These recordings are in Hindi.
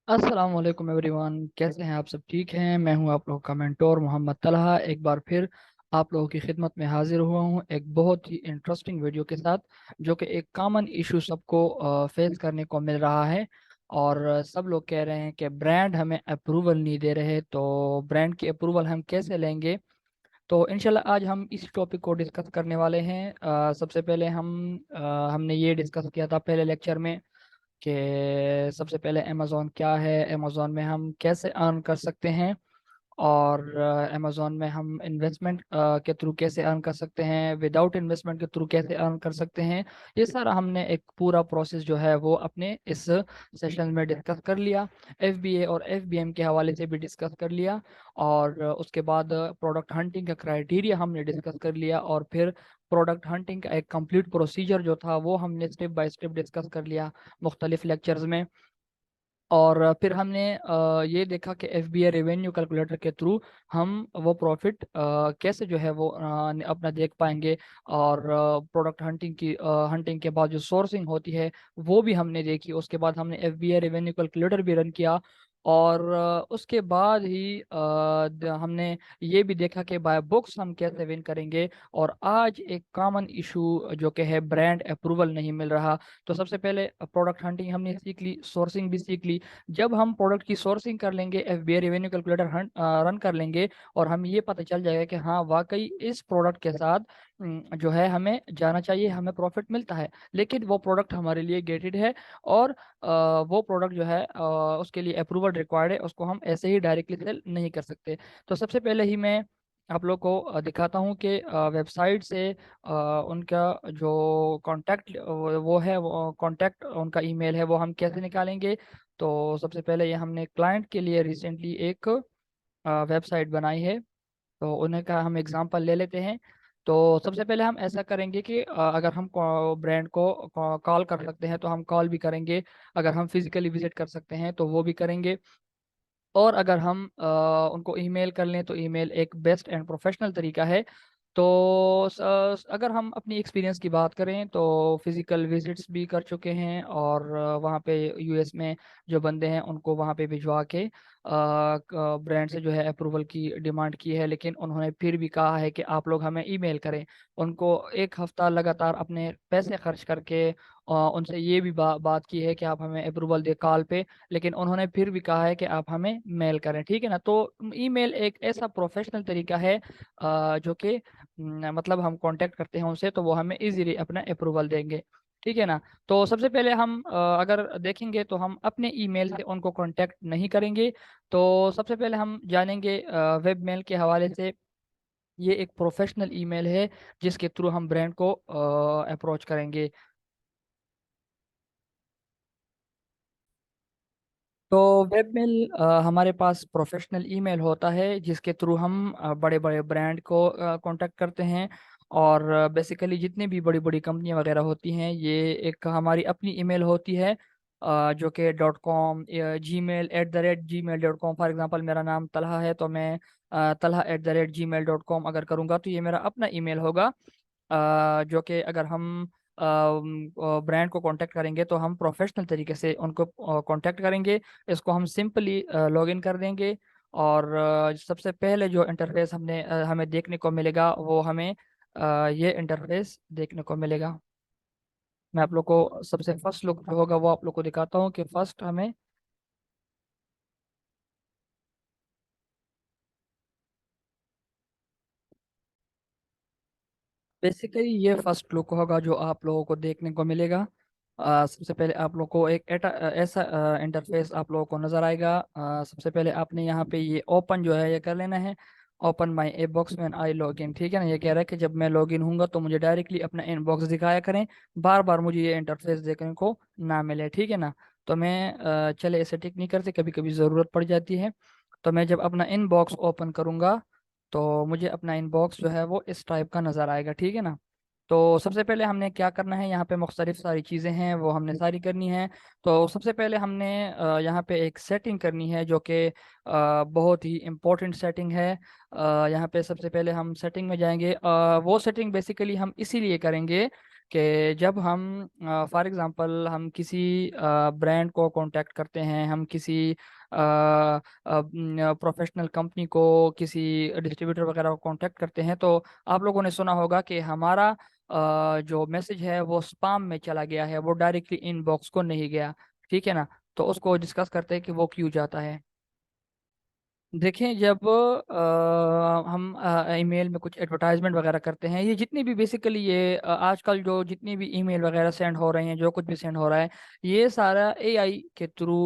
अस्सलाम वालेकुम एवरीवन, कैसे हैं आप सब? ठीक हैं। मैं हूं आप लोगों का मेंटोर मोहम्मद तलहा, एक बार फिर आप लोगों की खिदमत में हाजिर हुआ हूं एक बहुत ही इंटरेस्टिंग वीडियो के साथ, जो कि एक कॉमन इशू सबको फेस करने को मिल रहा है। और सब लोग कह रहे हैं कि ब्रांड हमें अप्रूवल नहीं दे रहे, तो ब्रांड की अप्रूवल हम कैसे लेंगे। तो इंशाल्लाह आज हम इस टॉपिक को डिस्कस करने वाले हैं। सबसे पहले हमने ये डिस्कस किया था पहले लेक्चर में कि सबसे पहले अमेज़ॉन क्या है, अमेज़ॉन में हम कैसे अर्न कर सकते हैं, और अमेज़ॉन में हम इन्वेस्टमेंट के थ्रू कैसे अर्न कर सकते हैं, विदाउट इन्वेस्टमेंट के थ्रू कैसे अर्न कर सकते हैं। ये सारा हमने एक पूरा प्रोसेस जो है वो अपने इस सेशन में डिस्कस कर लिया। एफबीए और एफबीएम के हवाले से भी डिस्कस कर लिया, और उसके बाद प्रोडक्ट हंटिंग का क्राइटेरिया हमने डिस्कस कर लिया, और फिर प्रोडक्ट हंटिंग का एक कंप्लीट प्रोसीजर जो था वो हमने स्टेप बाय स्टेप डिस्कस कर लिया मुख्तलिफ लेक्चर्स में। और फिर हमने ये देखा कि एफबीआई रेवेन्यू कैलकुलेटर के थ्रू हम वो प्रॉफिट कैसे जो है वो अपना देख पाएंगे। और प्रोडक्ट हंटिंग के बाद जो सोर्सिंग होती है वो भी हमने देखी। उसके बाद हमने एफबीआई रेवेन्यू कैलकुलेटर भी रन किया, और उसके बाद ही हमने ये भी देखा कि बाय बुक्स हम कैसे विन करेंगे। और आज एक कॉमन इशू जो कि है ब्रांड अप्रूवल नहीं मिल रहा। तो सबसे पहले प्रोडक्ट हंटिंग हमने सीख ली, सोर्सिंग भी सीख ली। जब हम प्रोडक्ट की सोर्सिंग कर लेंगे, एफबीआई रेवेन्यू कैलकुलेटर रन कर लेंगे, और हम ये पता चल जाएगा कि हाँ वाकई इस प्रोडक्ट के साथ जो है हमें जाना चाहिए, हमें प्रॉफिट मिलता है, लेकिन वो प्रोडक्ट हमारे लिए गेटेड है, और वो प्रोडक्ट जो है उसके लिए अप्रूवल रिक्वायर्ड है, उसको हम ऐसे ही डायरेक्टली सेल नहीं कर सकते। तो सबसे पहले ही मैं आप लोग को दिखाता हूँ कि वेबसाइट से उनका जो कांटेक्ट वो है, वो कांटेक्ट उनका ईमेल है, वो हम कैसे निकालेंगे। तो सबसे पहले ये हमने क्लाइंट के लिए रिसेंटली एक वेबसाइट बनाई है, तो उन्हें का हम एग्जांपल ले लेते हैं। तो सबसे पहले हम ऐसा करेंगे कि अगर हम ब्रांड को कॉल कर सकते हैं तो हम कॉल भी करेंगे, अगर हम फिजिकली विजिट कर सकते हैं तो वो भी करेंगे, और अगर हम उनको ईमेल कर लें तो ईमेल एक बेस्ट एंड प्रोफेशनल तरीका है। तो अगर हम अपनी एक्सपीरियंस की बात करें तो फिज़िकल विजिट्स भी कर चुके हैं, और वहाँ पे यूएस में जो बंदे हैं उनको वहाँ पे भिजवा के ब्रांड से जो है अप्रूवल की डिमांड की है, लेकिन उन्होंने फिर भी कहा है कि आप लोग हमें ईमेल करें। उनको एक हफ्ता लगातार अपने पैसे खर्च करके उनसे ये भी बात की है कि आप हमें अप्रूवल दे कॉल पे, लेकिन उन्होंने फिर भी कहा है कि आप हमें मेल करें। ठीक है ना? तो ईमेल एक ऐसा प्रोफेशनल तरीका है जो कि मतलब हम कांटेक्ट करते हैं उनसे तो वो हमें इजीली अपना अप्रूवल देंगे। ठीक है ना? तो सबसे पहले हम अगर देखेंगे तो हम अपने ईमेल से उनको कांटेक्ट नहीं करेंगे। तो सबसे पहले हम जानेंगे वेब मेल के हवाले से। ये एक प्रोफेशनल ईमेल है जिसके थ्रू हम ब्रांड को अप्रोच करेंगे। तो वेबमेल हमारे पास प्रोफेशनल ईमेल होता है जिसके थ्रू हम बड़े बड़े ब्रांड को कांटेक्ट करते हैं। और बेसिकली जितनी भी बड़ी बड़ी कंपनियां वगैरह होती हैं, ये एक हमारी अपनी ईमेल होती है, जो कि .com, gmail@gmail.com। फॉर एग्जांपल मेरा नाम तलहा है तो मैं talha@gmail.com अगर करूँगा तो ये मेरा अपना ईमेल होगा। जो कि अगर हम ब्रांड को कांटेक्ट करेंगे तो हम प्रोफेशनल तरीके से उनको कांटेक्ट करेंगे। इसको हम सिंपली लॉगिन कर देंगे, और सबसे पहले जो इंटरफेस हमें देखने को मिलेगा वो हमें ये इंटरफेस देखने को मिलेगा। मैं आप लोग को सबसे फर्स्ट लुक जो होगा वो आप लोग को दिखाता हूँ कि फर्स्ट हमें बेसिकली ये फर्स्ट लुक होगा जो आप लोगों को देखने को मिलेगा। सबसे पहले आप लोग को एक ऐसा इंटरफेस आप लोगों को नजर आएगा। सबसे पहले आपने यहाँ पे ये ओपन जो है ये कर लेना है। Open my inbox when I log in. ठीक है ना? ये कह रहा है कि जब मैं लॉग इन हूंगा तो मुझे डायरेक्टली अपना इनबॉक्स दिखाया करें, बार बार मुझे ये इंटरफेस देखने को ना मिले। ठीक है ना? तो मैं चले इसे टिक नहीं करते, कभी कभी ज़रूरत पड़ जाती है। तो मैं जब अपना इनबॉक्स ओपन करूंगा तो मुझे अपना इनबॉक्स जो है वो इस टाइप का नज़र आएगा। ठीक है ना? तो सबसे पहले हमने क्या करना है, यहाँ पे मुख्तलिफ सारी चीज़ें हैं वो हमने सारी करनी है। तो सबसे पहले हमने यहाँ पे एक सेटिंग करनी है जो कि बहुत ही इम्पोर्टेंट सेटिंग है। यहाँ पे सबसे पहले हम सेटिंग में जाएंगे। वो सेटिंग बेसिकली हम इसीलिए करेंगे कि जब हम फॉर एग्जांपल हम किसी ब्रांड को कांटेक्ट करते हैं, हम किसी प्रोफेशनल कंपनी को, किसी डिस्ट्रीब्यूटर वगैरह को कांटेक्ट करते हैं, तो आप लोगों ने सुना होगा कि हमारा जो मैसेज है वो स्पाम में चला गया है, वो डायरेक्टली इनबॉक्स को नहीं गया। ठीक है ना। तो उसको डिस्कस करते हैं कि वो क्यों जाता है। देखें, जब हम ईमेल में कुछ एडवर्टाइजमेंट वगैरह करते हैं, ये जितनी भी बेसिकली ये आजकल जो जितनी भी ईमेल वगैरह सेंड हो रहे हैं, जो कुछ भी सेंड हो रहा है, ये सारा एआई के थ्रू,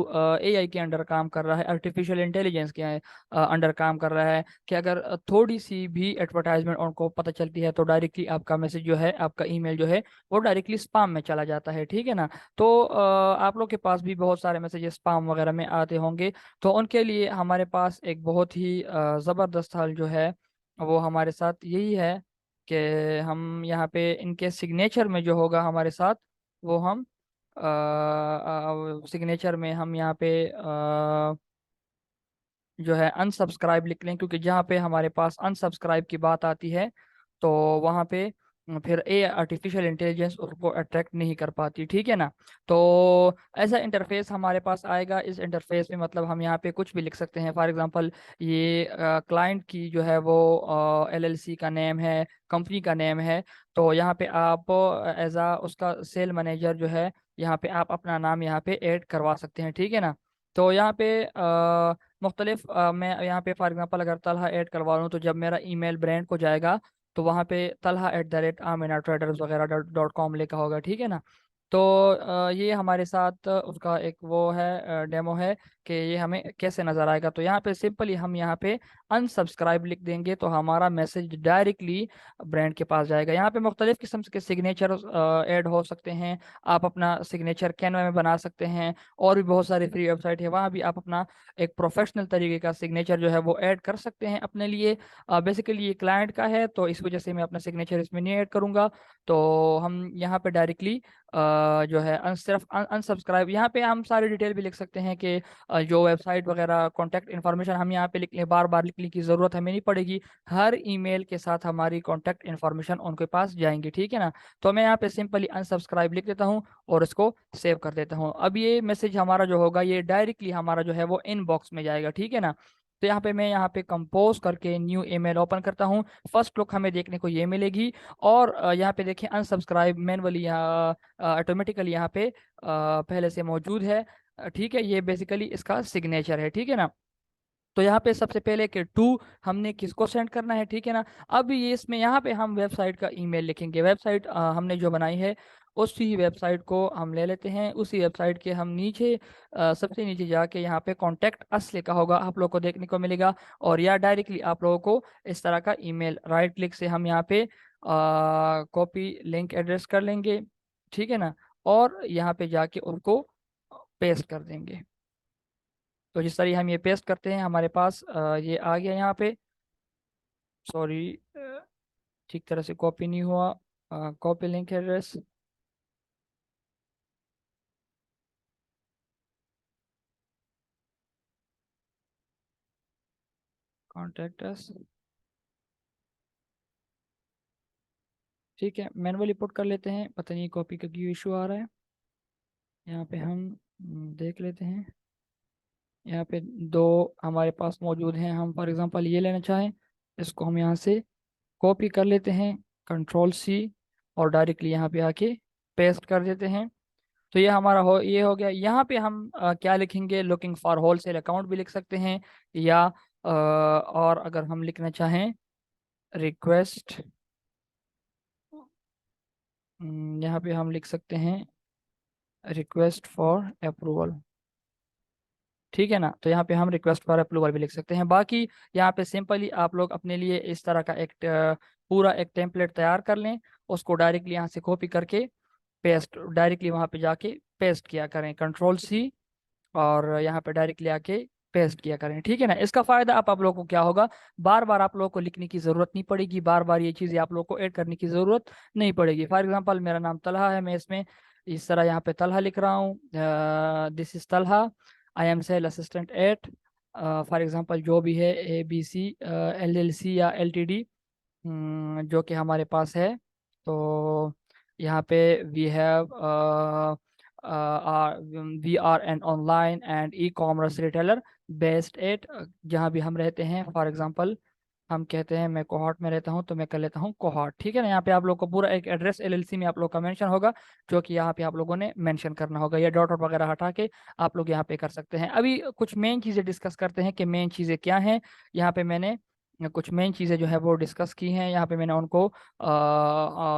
एआई के अंडर काम कर रहा है, आर्टिफिशियल इंटेलिजेंस के अंडर काम कर रहा है। कि अगर थोड़ी सी भी एडवर्टाइजमेंट उनको पता चलती है, तो डायरेक्टली आपका मैसेज जो है, आपका ईमेल जो है, वो डायरेक्टली स्पाम में चला जाता है। ठीक है ना। तो आप लोग के पास भी बहुत सारे मैसेजेस स्पाम वगैरह में आते होंगे। तो उनके लिए हमारे पास एक बहुत ही ज़बरदस्त हल जो है, वो हमारे साथ यही है कि हम यहाँ पे इनके सिग्नेचर में जो होगा हमारे साथ, वो हम सिग्नेचर में हम यहाँ पे जो है अनसब्सक्राइब लिख लें, क्योंकि जहाँ पे हमारे पास अनसब्सक्राइब की बात आती है, तो वहाँ पे फिर ए आर्टिफिशियल इंटेलिजेंस उसको अट्रैक्ट नहीं कर पाती। ठीक है ना। तो ऐसा इंटरफेस हमारे पास आएगा। इस इंटरफेस में मतलब हम यहाँ पे कुछ भी लिख सकते हैं। फॉर एग्जांपल, ये क्लाइंट की जो है वो एलएलसी का नेम है, कंपनी का नेम है। तो यहाँ पे आप एज आ उसका सेल मैनेजर जो है, यहाँ पे आप अपना नाम यहाँ पे ऐड करवा सकते हैं। ठीक है ना। तो यहाँ पे मुख्तलिफ मैं यहाँ पे फॉर एग्जांपल अगर तलहा ऐड करवा लूँ, तो जब मेरा ईमेल ब्रांड को जाएगा, तो वहाँ पे talha@aminatraders वगैरह .com लिखा होगा। ठीक है ना। तो ये हमारे साथ उसका एक वो है, डेमो है कि ये हमें कैसे नज़र आएगा। तो यहाँ पे सिंपली हम यहाँ पे अनसब्सक्राइब लिख देंगे, तो हमारा मैसेज डायरेक्टली ब्रांड के पास जाएगा। यहाँ पे मुख्तलिफ किस्म के सिग्नेचर ऐड हो सकते हैं। आप अपना सिग्नेचर कैनवा में बना सकते हैं, और भी बहुत सारी फ्री वेबसाइट है, वहाँ भी आप अपना एक प्रोफेशनल तरीके का सिग्नेचर जो है वो ऐड कर सकते हैं अपने लिए। बेसिकली ये क्लाइंट का है, तो इस वजह से मैं अपना सिग्नेचर इसमें नहीं ऐड करूंगा। तो हम यहाँ पे डायरेक्टली जो है सिर्फ अनसब्सक्राइब, यहाँ पे हम सारी डिटेल भी लिख सकते हैं कि जो वेबसाइट वगैरह कॉन्टैक्ट इन्फॉर्मेशन हम यहाँ पे लिख लें, बार बार लिखने की ज़रूरत हमें नहीं पड़ेगी। हर ईमेल के साथ हमारी कॉन्टैक्ट इन्फॉर्मेशन उनके पास जाएंगी। ठीक है ना। तो मैं यहाँ पे सिंपली अनसब्सक्राइब लिख देता हूँ और इसको सेव कर देता हूँ। अब ये मैसेज हमारा जो होगा, ये डायरेक्टली हमारा जो है वो इनबॉक्स में जाएगा। ठीक है ना। तो यहाँ पे कंपोज करके न्यू ईमेल ओपन करता हूँ। फर्स्ट लुक हमें देखने को ये मिलेगी। और यहाँ पे देखिए अनसब्सक्राइब मैनुअली यहाँ ऑटोमेटिकली यहाँ पे पहले से मौजूद है। ठीक है, ये बेसिकली इसका सिग्नेचर है। ठीक है ना। तो यहाँ पे सबसे पहले कि टू हमने किसको सेंड करना है। ठीक है ना। अब ये इसमें यहाँ पे हम वेबसाइट का ईमेल लिखेंगे। वेबसाइट हमने जो बनाई है, उसी वेबसाइट को हम ले लेते हैं। उसी वेबसाइट के हम नीचे सबसे नीचे जाके यहाँ पे कॉन्टैक्ट अस लिखा होगा, आप लोग को देखने को मिलेगा। और या डायरेक्टली आप लोगों को इस तरह का ईमेल राइट क्लिक से हम यहाँ पे कॉपी लिंक एड्रेस कर लेंगे। ठीक है ना। और यहाँ पे जाके उनको पेस्ट कर देंगे। तो जिस तरह हम ये पेस्ट करते हैं, हमारे पास ये आ गया यहाँ पे। सॉरी, ठीक तरह से कॉपी नहीं हुआ। Copy link address, contact us. ठीक है, मैनुअली पुट कर लेते हैं, पता नहीं कॉपी का क्यों इशू आ रहा है। यहाँ पे हम देख लेते हैं। यहाँ पे दो हमारे पास मौजूद हैं। हम फॉर एग्जांपल ये लेना चाहें, इसको हम यहाँ से कॉपी कर लेते हैं, कंट्रोल C, और डायरेक्टली यहाँ पे आके पेस्ट कर देते हैं। तो ये हो गया। यहाँ पे हम क्या लिखेंगे, लुकिंग फॉर होलसेल अकाउंट भी लिख सकते हैं, या और अगर हम लिखना चाहें रिक्वेस्ट, यहाँ पे हम लिख सकते हैं रिक्वेस्ट फॉर अप्रूवल। ठीक है ना। तो यहाँ पे हम रिक्वेस्ट फॉर अप्रूवल भी लिख सकते हैं। बाकी यहाँ पे सिंपली आप लोग अपने लिए इस तरह का एक पूरा एक टेम्पलेट तैयार कर लें। उसको डायरेक्टली यहाँ से कॉपी करके पेस्ट, डायरेक्टली वहाँ पे जाके पेस्ट किया करें, कंट्रोल C, और यहाँ पे डायरेक्टली आके पेस्ट किया करें। ठीक है ना। इसका फायदा आप लोगों को क्या होगा, बार बार आप लोगों को लिखने की जरूरत नहीं पड़ेगी, बार बार ये चीजें आप लोगों को ऐड करने की जरूरत नहीं पड़ेगी। फॉर एग्जांपल, मेरा नाम तलहा है, मैं इसमें इस तरह यहाँ पे तलहा लिख रहा हूँ, this is Talha, I am sale assistant at, for example जो भी है ABC LLC या LTD जो कि हमारे पास है। तो यहाँ पे we are an online and e commerce retailer based at, जहाँ भी हम रहते हैं। फॉर एग्जांपल हम कहते हैं मैं कोहाट में रहता हूँ, तो मैं कर लेता हूँ कोहाट, ठीक है ना। यहाँ पे आप लोग को पूरा एक एड्रेस एलएलसी में आप लोग का मेंशन होगा, जो कि यहाँ पे आप लोगों ने मेंशन करना होगा, या डॉट वगैरह हटा के आप लोग यहाँ पे कर सकते हैं। अभी कुछ मेन चीज़ें डिस्कस करते हैं कि मेन चीज़ें क्या हैं। यहाँ पे मैंने कुछ मेन चीज़ें जो है वो डिस्कस की हैं, यहाँ पे मैंने उनको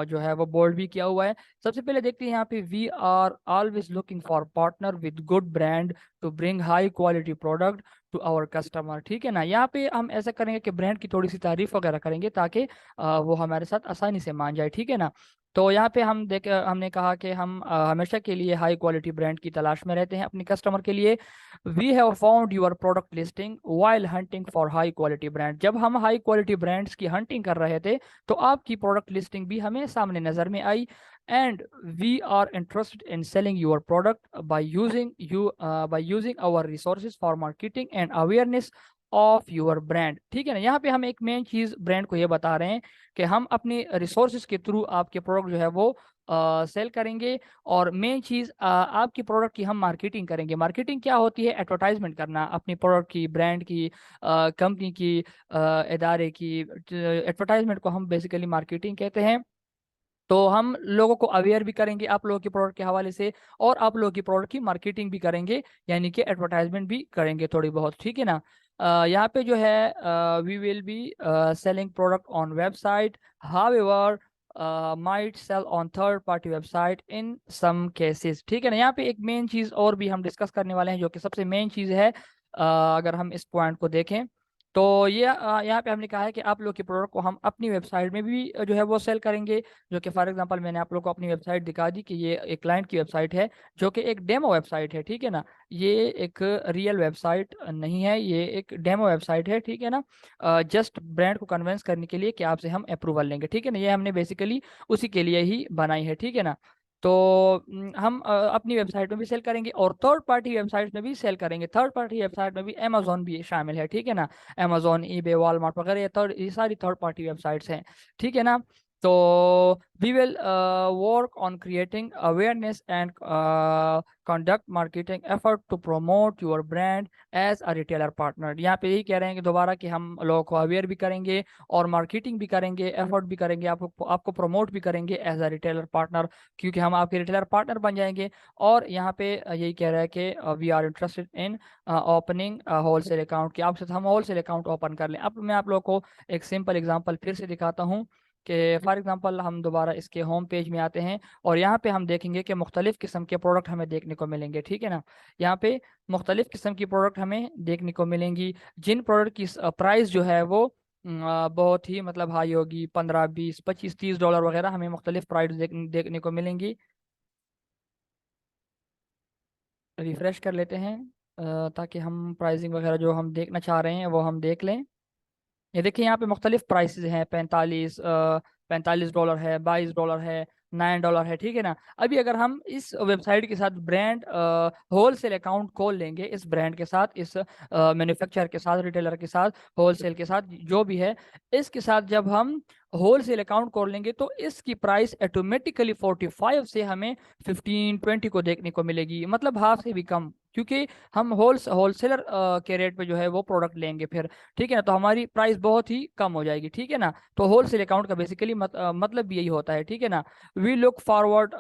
जो है वो बोल्ड भी किया हुआ है। सबसे पहले देखते हैं यहाँ पे, we are always looking for partner with good brand to bring high quality product to our customer, ठीक है ना। यहाँ पे हम ऐसा करेंगे कि ब्रांड की थोड़ी सी तारीफ वगैरह करेंगे, ताकि वो हमारे साथ आसानी से मान जाए, ठीक है ना। तो यहाँ पे हमने कहा कि हम हमेशा के लिए हाई क्वालिटी ब्रांड की तलाश में रहते हैं अपने कस्टमर के लिए। We have found your product listing while hunting for high quality brand. जब हम हाई क्वालिटी ब्रांड्स की हंटिंग कर रहे थे, तो आपकी प्रोडक्ट लिस्टिंग भी हमें सामने नजर में आई। And we are interested in selling your product by using our resources for marketing and awareness of your brand, ठीक है ना। यहाँ पे हम एक मेन चीज ब्रांड को ये बता रहे हैं कि हम अपने रिसोर्सेज के थ्रू आपके प्रोडक्ट जो है वो सेल करेंगे। और मेन चीज आपकी प्रोडक्ट की हम मार्केटिंग करेंगे। मार्केटिंग क्या होती है? एडवर्टाइजमेंट करना अपनी प्रोडक्ट की, ब्रांड की, कंपनी की, इदारे की। एडवर्टाइजमेंट को हम बेसिकली मार्केटिंग कहते हैं। तो हम लोगों को अवेयर भी करेंगे आप लोगों के प्रोडक्ट के हवाले से, और आप लोगों की प्रोडक्ट की मार्केटिंग भी करेंगे, यानी कि एडवर्टाइजमेंट भी करेंगे थोड़ी बहुत, ठीक है ना। यहाँ पे जो है, we will be selling product on website, however might sell on third party website in some cases, ठीक है ना। यहाँ पे एक मेन चीज और भी हम डिस्कस करने वाले हैं, जो कि सबसे मेन चीज है। अगर हम इस पॉइंट को देखें, तो ये यहाँ पे हमने कहा है कि आप लोग के प्रोडक्ट को हम अपनी वेबसाइट में भी जो है वो सेल करेंगे। जो कि फॉर एग्जांपल मैंने आप लोग को अपनी वेबसाइट दिखा दी कि ये एक क्लाइंट की वेबसाइट है, जो कि एक डेमो वेबसाइट है, ठीक है ना। ये एक रियल वेबसाइट नहीं है, ये एक डेमो वेबसाइट है, ठीक है ना। जस्ट ब्रांड को कन्विंस करने के लिए कि आपसे हम अप्रूवल लेंगे, ठीक है ना। ये हमने बेसिकली उसी के लिए ही बनाई है, ठीक है ना। तो हम अपनी वेबसाइट में भी सेल करेंगे, और थर्ड पार्टी वेबसाइट में भी सेल करेंगे। थर्ड पार्टी वेबसाइट में भी अमेजोन भी शामिल है, ठीक है ना। अमेजोन, ईबे, वॉलमार्ट वगैरह, ये सारी थर्ड पार्टी वेबसाइट्स हैं, ठीक है ना। तो we will work on creating awareness and conduct marketing effort to promote your brand as a retailer partner. यहाँ पे यही कह रहे हैं कि दोबारा कि हम लोगों को अवेयर भी करेंगे, और मार्केटिंग भी करेंगे, एफर्ट भी करेंगे, आपको प्रमोट भी करेंगे एज अ रिटेलर पार्टनर, क्योंकि हम आपके रिटेलर पार्टनर बन जाएंगे। और यहाँ पे यही कह रहा है कि we are interested in opening wholesale account, कि आपसे हम होलसेल अकाउंट ओपन कर लें। अब मैं आप लोग को एक सिंपल एग्जांपल फिर से दिखाता हूँ कि फॉर एग्जांपल हम दोबारा इसके होम पेज में आते हैं, और यहाँ पे हम देखेंगे कि मुख्तलिफ किस्म के प्रोडक्ट हमें देखने को मिलेंगे, ठीक है ना। यहाँ पे मुख्तलिफ किस्म की प्रोडक्ट हमें देखने को मिलेंगी, जिन प्रोडक्ट की प्राइस जो है वो बहुत ही मतलब हाई होगी, 15, 20, 25, 30 डॉलर वगैरह हमें मुख्तलिफ प्राइस देखने को मिलेंगी। रिफ्रेश कर लेते हैं ताकि हम प्राइसिंग वगैरह जो हम देखना चाह रहे हैं वो हम देख लें। ये देखिए यहाँ पे मुख्तलिफ प्राइसेस हैं, 45 डॉलर है, 22 डॉलर है, 9 डॉलर है, ठीक है ना। अभी अगर हम इस वेबसाइट के साथ ब्रांड होलसेल अकाउंट खोल लेंगे, इस ब्रांड के साथ, इस मैन्युफैक्चरर के साथ, रिटेलर के साथ, होलसेल के साथ, जो भी है, इसके साथ जब हम होलसेल अकाउंट खोल लेंगे, तो इसकी प्राइस ऑटोमेटिकली 45 से हमें 15-20 को देखने को मिलेगी, मतलब हाफ से भी कम, क्योंकि हम होलसेलर के रेट पे जो है वो प्रोडक्ट लेंगे फिर, ठीक है ना। तो हमारी प्राइस बहुत ही कम हो जाएगी, ठीक है ना। तो होलसेल अकाउंट का बेसिकली मतलब भी यही होता है, ठीक है ना। We look forward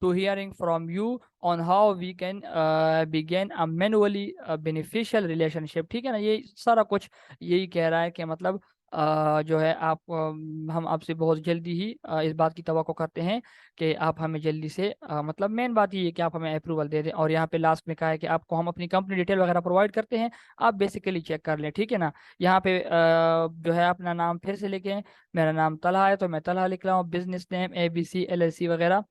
to hearing from you on how we can begin a manually beneficial relationship, ठीक है ना। ये सारा कुछ यही कह रहा है कि मतलब जो है आप हम आपसे बहुत जल्दी ही इस बात की तवक्को करते हैं कि आप हमें जल्दी से मतलब मेन बात ये है कि आप हमें अप्रूवल दे दें। और यहाँ पे लास्ट में कहा है कि आपको हम अपनी कंपनी डिटेल वगैरह प्रोवाइड करते हैं, आप बेसिकली चेक कर लें, ठीक है ना। यहाँ पे जो है अपना नाम फिर से लिखें। मेरा नाम तलहा है, तो मैं तलहा लिख रहा हूँ। बिजनेस नेम ABC LLC वगैरह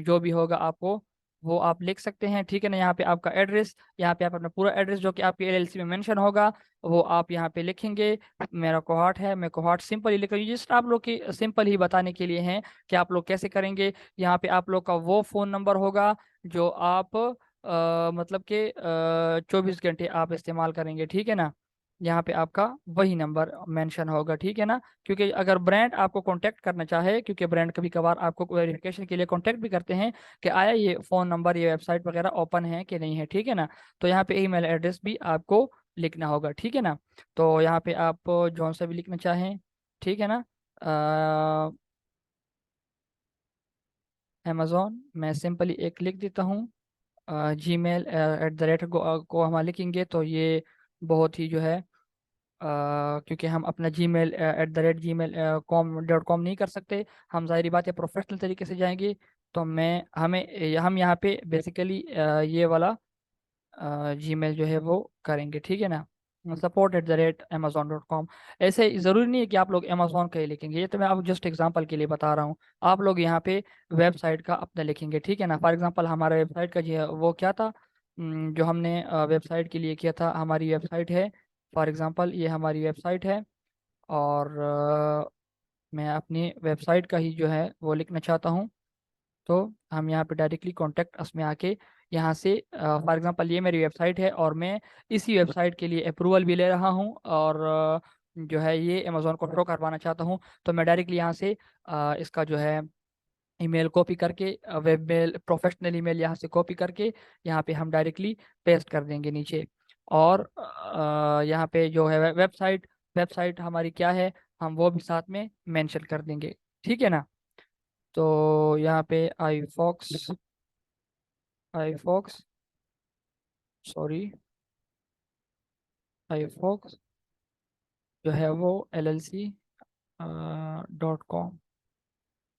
जो भी होगा आपको वो आप लिख सकते हैं, ठीक है ना। यहाँ पे आपका एड्रेस, यहाँ पे आप अपना पूरा एड्रेस जो कि आपके LLC में मेंशन होगा वो आप यहाँ पे लिखेंगे। मेरा कोहाट है, मैं कोहाट सिंपल ही लिख रही हूँ, जस्ट आप लोग की सिंपल ही बताने के लिए हैं कि आप लोग कैसे करेंगे। यहाँ पे आप लोग का वो फ़ोन नंबर होगा जो आप मतलब कि 24 घंटे आप इस्तेमाल करेंगे, ठीक है ना। यहाँ पे आपका वही नंबर मेंशन होगा, ठीक है ना। क्योंकि अगर ब्रांड आपको कांटेक्ट करना चाहे, क्योंकि ब्रांड कभी कभार आपको वेरिफिकेशन के लिए कांटेक्ट भी करते हैं कि आया ये फ़ोन नंबर, ये वेबसाइट वगैरह ओपन है कि नहीं है, ठीक है ना। तो यहाँ पे ईमेल एड्रेस भी आपको लिखना होगा, ठीक है ना। तो यहाँ पे आप जौन सा भी लिखना चाहें, ठीक है ना। अमेज़ॉन मैं सिंपली एक लिख देता हूँ। जीमेल @ को हम लिखेंगे तो ये बहुत ही जो है क्योंकि हम अपना जीमेल @gmail.com नहीं कर सकते, हम ज़ाहिर बात है प्रोफेशनल तरीके से जाएंगे। तो हम यहाँ पे बेसिकली ये वाला जीमेल जो है वो करेंगे, ठीक है ना। support@amazon.com। ऐसे ज़रूरी नहीं है कि आप लोग अमेजोन का ही लिखेंगे, ये तो मैं आपको जस्ट एग्जांपल के लिए बता रहा हूँ। आप लोग यहाँ पे वेबसाइट का अपना लिखेंगे, ठीक है ना। फॉर एग्जांपल हमारा वेबसाइट का जो है वो क्या था, जो हमने वेबसाइट के लिए किया था, हमारी वेबसाइट है। फॉर एग्जांपल ये हमारी वेबसाइट है, और मैं अपनी वेबसाइट का ही जो है वो लिखना चाहता हूँ। तो हम यहाँ पे डायरेक्टली कॉन्टैक्ट अस में आके यहाँ से फॉर एग्जांपल ये मेरी वेबसाइट है, और मैं इसी वेबसाइट के लिए अप्रूवल भी ले रहा हूँ, और जो है ये अमेज़ॉन को शो करवाना चाहता हूँ। तो मैं डायरेक्टली यहाँ से इसका जो है ईमेल कॉपी करके, वेब मेल प्रोफेशनल ईमेल यहाँ से कॉपी करके यहाँ पे हम डायरेक्टली पेस्ट कर देंगे नीचे। और यहाँ पे जो है वेबसाइट वेबसाइट हमारी क्या है, हम वो भी साथ में मेंशन कर देंगे, ठीक है ना। तो यहाँ पे आई फॉक्स सॉरी आई फॉक्स जो है वो LLC.com,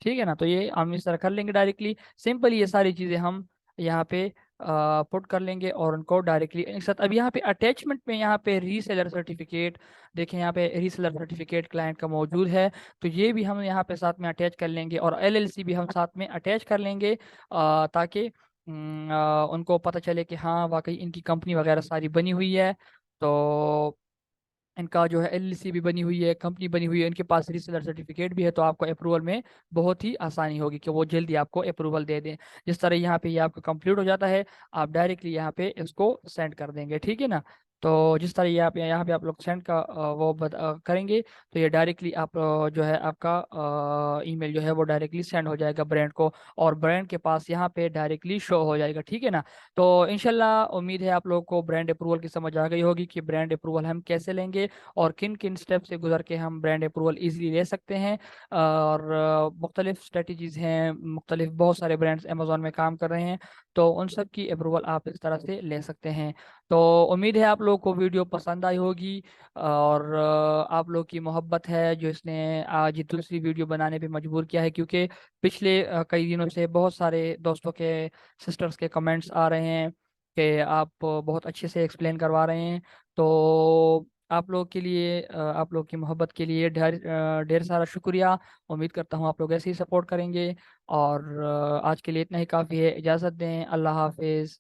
ठीक है ना। तो ये हम इस तरह कर लेंगे डायरेक्टली, सिंपल ये सारी चीज़ें हम यहाँ पे पुट कर लेंगे और उनको डायरेक्टली एक साथ। अब यहाँ पे अटैचमेंट में यहाँ पे रीसेलर सर्टिफिकेट, देखें यहाँ पे रीसेलर सर्टिफिकेट क्लाइंट का मौजूद है, तो ये भी हम यहाँ पे साथ में अटैच कर लेंगे, और LLC भी हम साथ में अटैच कर लेंगे, ताकि उनको पता चले कि हाँ वाकई इनकी कंपनी वगैरह सारी बनी हुई है। तो इनका जो है LLC भी बनी हुई है, कंपनी बनी हुई है, इनके पास रीसेलर सर्टिफिकेट भी है, तो आपको अप्रूवल में बहुत ही आसानी होगी कि वो जल्दी आपको अप्रूवल दे दें। जिस तरह यहाँ पे ये आपका कंप्लीट हो जाता है, आप डायरेक्टली यहाँ पे इसको सेंड कर देंगे, ठीक है ना। तो जिस तरह ये आप यहाँ पे आप लोग सेंड का करेंगे, तो ये डायरेक्टली आप जो है आपका ईमेल जो है वो डायरेक्टली सेंड हो जाएगा ब्रांड को, और ब्रांड के पास यहाँ पे डायरेक्टली शो हो जाएगा, ठीक है ना। तो इंशाल्लाह उम्मीद है आप लोगों को ब्रांड अप्रूवल की समझ आ गई होगी कि ब्रांड अप्रूवल हम कैसे लेंगे, और किन किन स्टेप से गुजर के हम ब्रांड अप्रूवल इजीली ले सकते हैं। और मुख्तलिफ स्ट्रेटजीज हैं, मुख्तलिफ बहुत सारे ब्रांड्स अमेजोन में काम कर रहे हैं, तो उन सब की अप्रूवल आप इस तरह से ले सकते हैं। तो उम्मीद है आप लोगों को वीडियो पसंद आई होगी, और आप लोग की मोहब्बत है जो इसने आज ये दूसरी वीडियो बनाने पे मजबूर किया है, क्योंकि पिछले कई दिनों से बहुत सारे दोस्तों के, सिस्टर्स के कमेंट्स आ रहे हैं कि आप बहुत अच्छे से एक्सप्लेन करवा रहे हैं। तो आप लोग के लिए, आप लोग की मोहब्बत के लिए ढेर ढेर सारा शुक्रिया। उम्मीद करता हूँ आप लोग ऐसे ही सपोर्ट करेंगे, और आज के लिए इतना ही काफ़ी है। इजाज़त दें, अल्लाह हाफिज़।